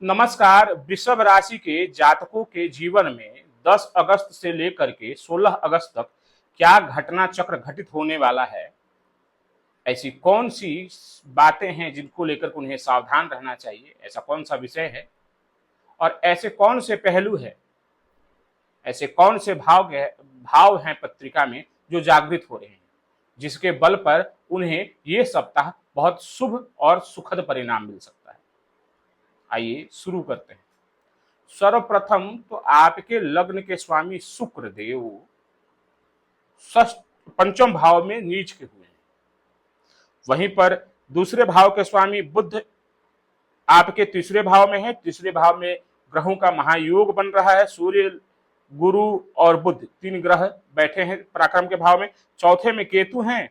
नमस्कार। वृषभ राशि के जातकों के जीवन में 10 अगस्त से लेकर के 16 अगस्त तक क्या घटना चक्र घटित होने वाला है? ऐसी कौन सी बातें हैं जिनको लेकर उन्हें सावधान रहना चाहिए? ऐसा कौन सा विषय है और ऐसे कौन से पहलू है, ऐसे कौन से भाव हैं पत्रिका में जो जागृत हो रहे हैं, जिसके बल पर उन्हें ये सप्ताह बहुत शुभ और सुखद परिणाम मिल सकता है? आइए शुरू करते हैं। सर्वप्रथम तो आपके लग्न के स्वामी शुक्र देव षष्ठ पंचम भाव में नीच के हुए हैं। वहीं पर दूसरे भाव के स्वामी बुध आपके तीसरे भाव में है। तीसरे भाव में ग्रहों का महायोग बन रहा है। सूर्य, गुरु और बुध तीन ग्रह बैठे हैं पराक्रम के भाव में। चौथे में केतु हैं।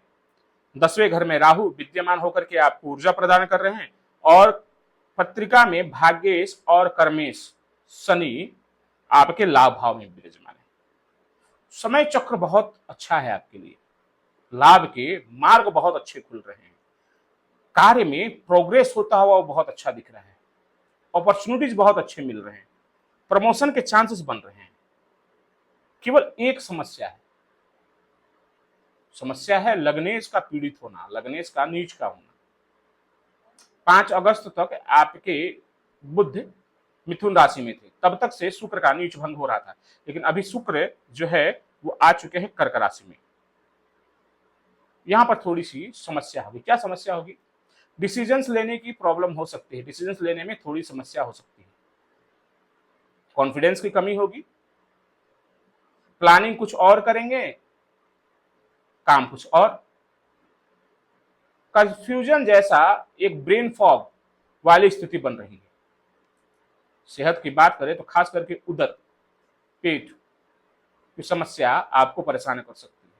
10वें घर में राहु विद्यमान होकर के आपको ऊर्जा प्रदान कर रहे हैं। और पत्रिका में भाग्येश और कर्मेश शनि आपके लाभ भाव में विराजमान है। समय चक्र बहुत अच्छा है आपके लिए। लाभ के मार्ग बहुत अच्छे खुल रहे हैं। कार्य में प्रोग्रेस होता हुआ बहुत अच्छा दिख रहा है। अपॉर्चुनिटीज बहुत अच्छे मिल रहे हैं। प्रमोशन के चांसेस बन रहे हैं। केवल एक समस्या है लग्नेश का पीड़ित होना, लग्नेश का नीच का होना। 5 अगस्त तक आपके बुध मिथुन राशि में थे, तब तक से शुक्र का नीच भंग हो रहा था। लेकिन अभी शुक्र जो है वो आ चुके हैं कर्क राशि में। यहां पर थोड़ी सी समस्या होगी। क्या समस्या होगी? डिसीजंस लेने की प्रॉब्लम हो सकती है। डिसीजंस लेने में थोड़ी समस्या हो सकती है। कॉन्फिडेंस की कमी होगी। प्लानिंग कुछ और करेंगे, काम कुछ और। कंफ्यूजन जैसा एक ब्रेन फॉग वाली स्थिति बन रही है। सेहत की बात करें तो खास करके उदर, पेट की समस्या आपको परेशान कर सकती है।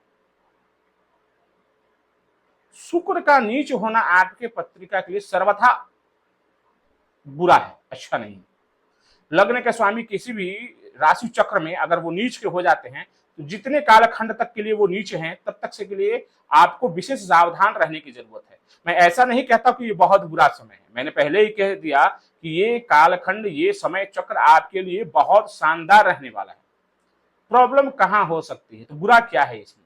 शुक्र का नीच होना आपके पत्रिका के लिए सर्वथा बुरा है, अच्छा नहीं। लग्न के स्वामी किसी भी राशि चक्र में अगर वो नीच के हो जाते हैं तो जितने कालखंड तक के लिए वो नीच हैं तब तक से के लिए आपको विशेष सावधान रहने की जरूरत है। मैं ऐसा नहीं कहता कि ये बहुत बुरा समय है। मैंने पहले ही कह दिया कि ये कालखंड, ये समय चक्र आपके लिए बहुत शानदार रहने वाला है। प्रॉब्लम कहां हो सकती है? तो बुरा क्या है इसमें?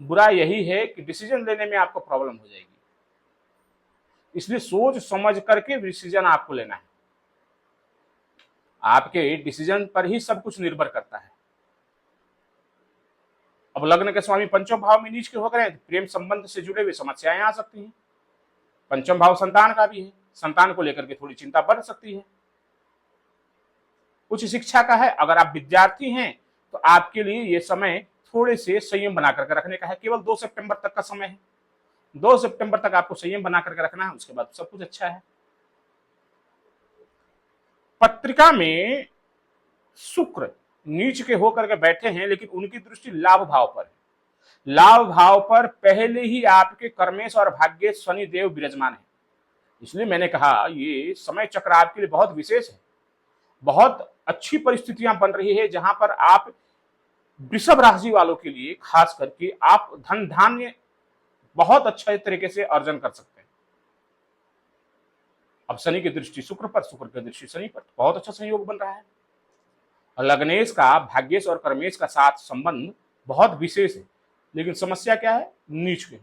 बुरा यही है कि डिसीजन लेने में आपको प्रॉब्लम हो जाएगी। इसलिए सोच समझ करके डिसीजन आपको लेना है। आपके डिसीजन पर ही सब कुछ निर्भर करता है। अब लग्न के स्वामी पंचम भाव में नीच के हो गए, प्रेम संबंध से जुड़े हुए समस्याएं आ सकती हैं। पंचम भाव संतान का भी है। संतान को लेकर के थोड़ी चिंता बढ़ सकती है। उच्च शिक्षा का है। अगर आप विद्यार्थी हैं तो आपके लिए यह समय थोड़े से संयम बना करके रखने का है। केवल 2 सितंबर तक का समय है। 2 सितंबर तक आपको संयम बना करके रखना है। उसके बाद सब कुछ अच्छा है। पत्रिका में शुक्र नीच के होकर के बैठे हैं, लेकिन उनकी दृष्टि लाभ भाव पर है। लाभ भाव पर पहले ही आपके कर्मेश और भाग्येश शनि देव विराजमान है। इसलिए मैंने कहा ये समय चक्र आपके लिए बहुत विशेष है। बहुत अच्छी परिस्थितियां बन रही है जहां पर आप वृषभ राशि वालों के लिए खास करके आप धन धान्य बहुत अच्छे तरीके से अर्जन कर सकते हैं। अब शनि की दृष्टि शुक्र पर, शुक्र की दृष्टि शनि पर, बहुत अच्छा संयोग बन रहा है। लग्नेश का भाग्येश और कर्मेश का साथ संबंध बहुत विशेष है। लेकिन समस्या क्या है? नीच के।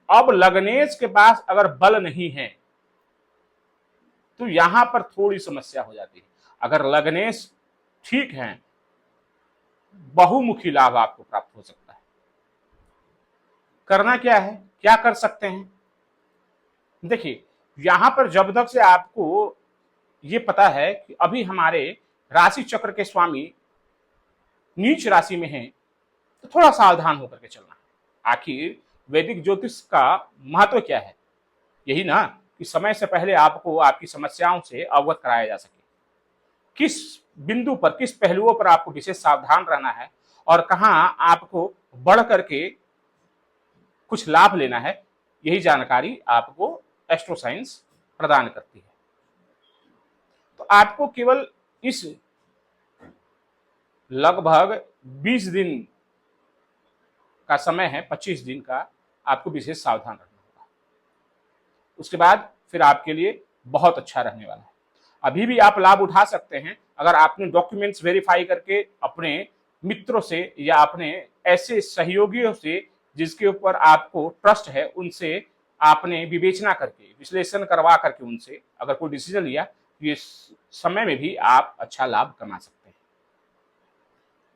अब लग्नेश के पास अगर बल नहीं है तो यहां पर थोड़ी समस्या हो जाती है। अगर लग्नेश ठीक है, बहुमुखी लाभ आपको प्राप्त हो सकता है। करना क्या है, क्या कर सकते हैं? देखिए, यहां पर जब तक से आपको ये पता है कि अभी हमारे राशि चक्र के स्वामी नीच राशि में हैं, तो थोड़ा सावधान होकर के चलना है। आखिर वैदिक ज्योतिष का महत्व क्या है? यही ना कि समय से पहले आपको आपकी समस्याओं से अवगत कराया जा सके। किस बिंदु पर, किस पहलुओं पर आपको विशेष सावधान रहना है और कहां आपको बढ़ करके कुछ लाभ लेना है, यही जानकारी आपको एस्ट्रो साइंस प्रदान करती है। तो आपको केवल इस लगभग 20 दिन का समय है, 25 दिन का, आपको विशेष सावधान रहना होगा। उसके बाद फिर आपके लिए बहुत अच्छा रहने वाला है। अभी भी आप लाभ उठा सकते हैं अगर आपने डॉक्यूमेंट्स वेरीफाई करके अपने मित्रों से या अपने ऐसे सहयोगियों से जिसके ऊपर आपको ट्रस्ट है उनसे आपने विवेचना करके विश्लेषण करवा करके उनसे अगर कोई डिसीजन लिया तो ये समय में भी आप अच्छा लाभ कमा सकते हैं।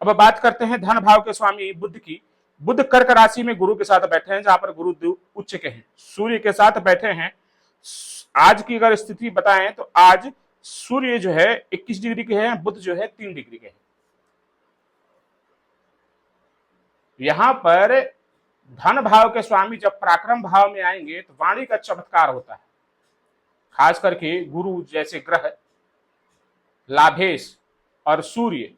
अब बात करते हैं धन भाव के स्वामी बुध की। बुध कर्क राशि में गुरु के साथ बैठे हैं, जहां पर गुरु उच्च के हैं, सूर्य के साथ बैठे हैं। आज की अगर स्थिति बताएं तो आज सूर्य जो है 21 डिग्री के हैं, बुध जो है 3 डिग्री के हैं। यहां पर धन भाव के स्वामी जब पराक्रम भाव में आएंगे तो वाणी का चमत्कार होता है। खास करके गुरु जैसे ग्रह लाभेश और सूर्य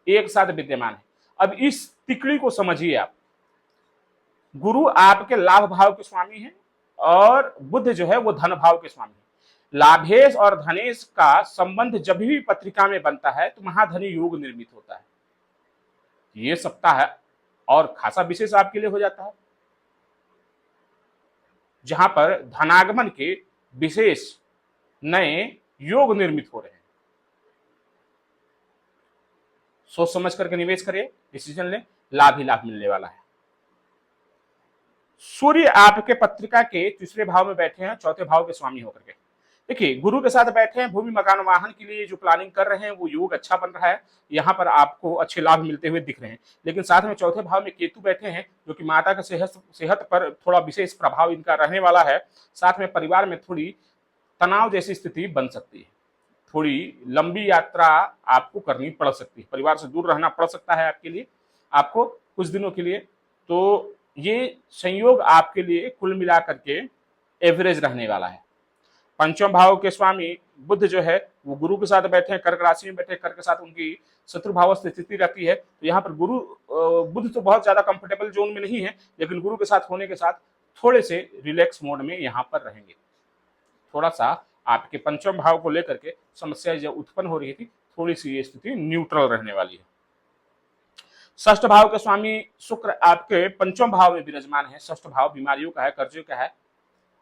एक साथ विद्यमान है। अब इस तिकड़ी को समझिए आप, गुरु आपके लाभ भाव के स्वामी हैं और बुध जो है वो धन भाव के स्वामी है। लाभेश और धनेश का संबंध जब भी पत्रिका में बनता है तो महाधनी योग निर्मित होता है। ये सप्ताह और खासा विशेष आपके लिए हो जाता है, जहां पर धनागमन के विशेष नए योग निर्मित हो रहे हैं। सोच समझ करके निवेश करिए, डिसीजन ले, लाभ ही लाभ मिलने वाला है। सूर्य आपके पत्रिका के तीसरे भाव में बैठे हैं, चौथे भाव के स्वामी होकर के। देखिए गुरु के साथ बैठे हैं, भूमि मकान वाहन के लिए जो प्लानिंग कर रहे हैं वो योग अच्छा बन रहा है, यहाँ पर आपको अच्छे लाभ मिलते हुए दिख रहे हैं। लेकिन साथ में चौथे भाव में केतु बैठे हैं, जो कि माता के सेहत पर थोड़ा विशेष प्रभाव इनका रहने वाला है। साथ में परिवार में थोड़ी तनाव जैसी स्थिति बन सकती है, थोड़ी लंबी यात्रा आपको करनी पड़ सकती है, परिवार से दूर रहना पड़ सकता है आपके लिए, आपको कुछ दिनों के लिए। तो ये संयोग आपके लिए कुल मिलाकर के एवरेज रहने वाला है। पंचम भाव के स्वामी बुध जो है वो गुरु के साथ बैठे हैं, कर्क राशि में बैठे, कर्क के साथ उनकी शत्रु भाव स्थिति रहती है। तो यहाँ पर गुरु बुध तो बहुत ज्यादा कंफर्टेबल जोन में नहीं है, लेकिन गुरु के साथ होने के साथ थोड़े से रिलैक्स मोड में यहाँ पर रहेंगे। थोड़ा सा आपके पंचम भाव को लेकर के समस्या जो उत्पन्न हो रही थी, थोड़ी सी ये स्थिति न्यूट्रल रहने वाली है। षष्ठ भाव के स्वामी शुक्र आपके पंचम भाव में विराजमान है। षष्ठ भाव बीमारियों का है, कर्जों का है।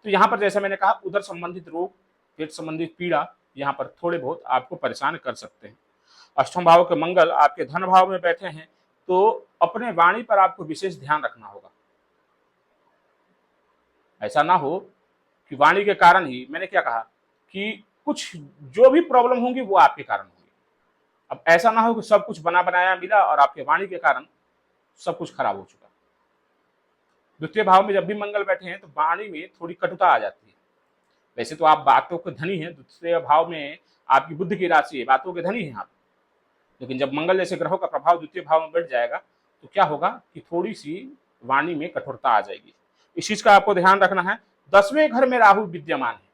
तो यहाँ पर जैसा मैंने कहा उधर संबंधित रोग, पेट संबंधित पीड़ा यहाँ पर थोड़े बहुत आपको परेशान कर सकते हैं। अष्टम भाव के मंगल आपके धन भाव में बैठे हैं, तो अपने वाणी पर आपको विशेष ध्यान रखना होगा। ऐसा ना हो कि वाणी के कारण ही, मैंने क्या कहा कि कुछ जो भी प्रॉब्लम होंगी वो आपके कारण होंगी। अब ऐसा ना हो कि सब कुछ बना बनाया मिला और आपके वाणी के कारण सब कुछ खराब हो चुका। द्वितीय भाव में जब भी मंगल बैठे हैं तो वाणी में थोड़ी कटुता आ जाती है। वैसे तो आप बातों के धनी हैं, द्वितीय भाव में आपकी बुद्धि की राशि है, बातों के धनी हैं आप, लेकिन जब मंगल जैसे ग्रहों का प्रभाव द्वितीय भाव में बैठ जाएगा तो क्या होगा कि थोड़ी सी वाणी में कठोरता आ जाएगी। इस चीज का आपको ध्यान रखना है। 10वें घर में राहु विद्यमान है।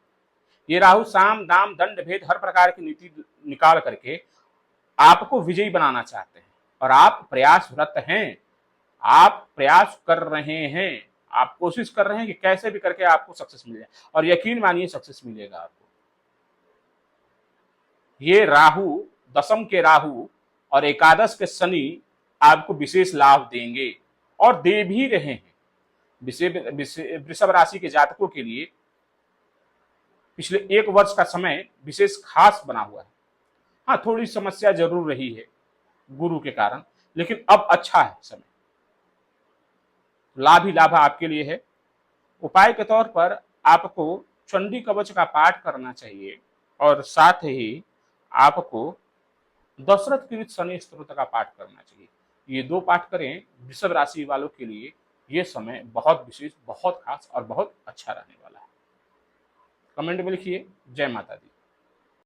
ये राहु साम दाम दंड भेद हर प्रकार की नीति निकाल करके आपको विजयी बनाना चाहते हैं और आप प्रयासरत हैं, आप प्रयास कर रहे हैं, आप कोशिश कर रहे हैं कि कैसे भी करके आपको सक्सेस मिल जाए, और यकीन मानिए सक्सेस मिलेगा आपको। ये राहु, दशम के राहु और एकादश के शनि आपको विशेष लाभ देंगे और दे भी रहे हैं। वृषभ राशि के जातकों के लिए पिछले 1 वर्ष का समय विशेष खास बना हुआ है। हाँ, थोड़ी समस्या जरूर रही है गुरु के कारण, लेकिन अब अच्छा है समय, लाभ ही लाभ आपके लिए है। उपाय के तौर पर आपको चंडी कवच का पाठ करना चाहिए और साथ ही आपको दशरथ कृत शनि स्तोत्र का पाठ करना चाहिए। ये 2 पाठ करें, वृषभ राशि वालों के लिए ये समय बहुत विशेष, बहुत खास और बहुत अच्छा रहने वाला है। कमेंट में लिखिए। जय माता दी।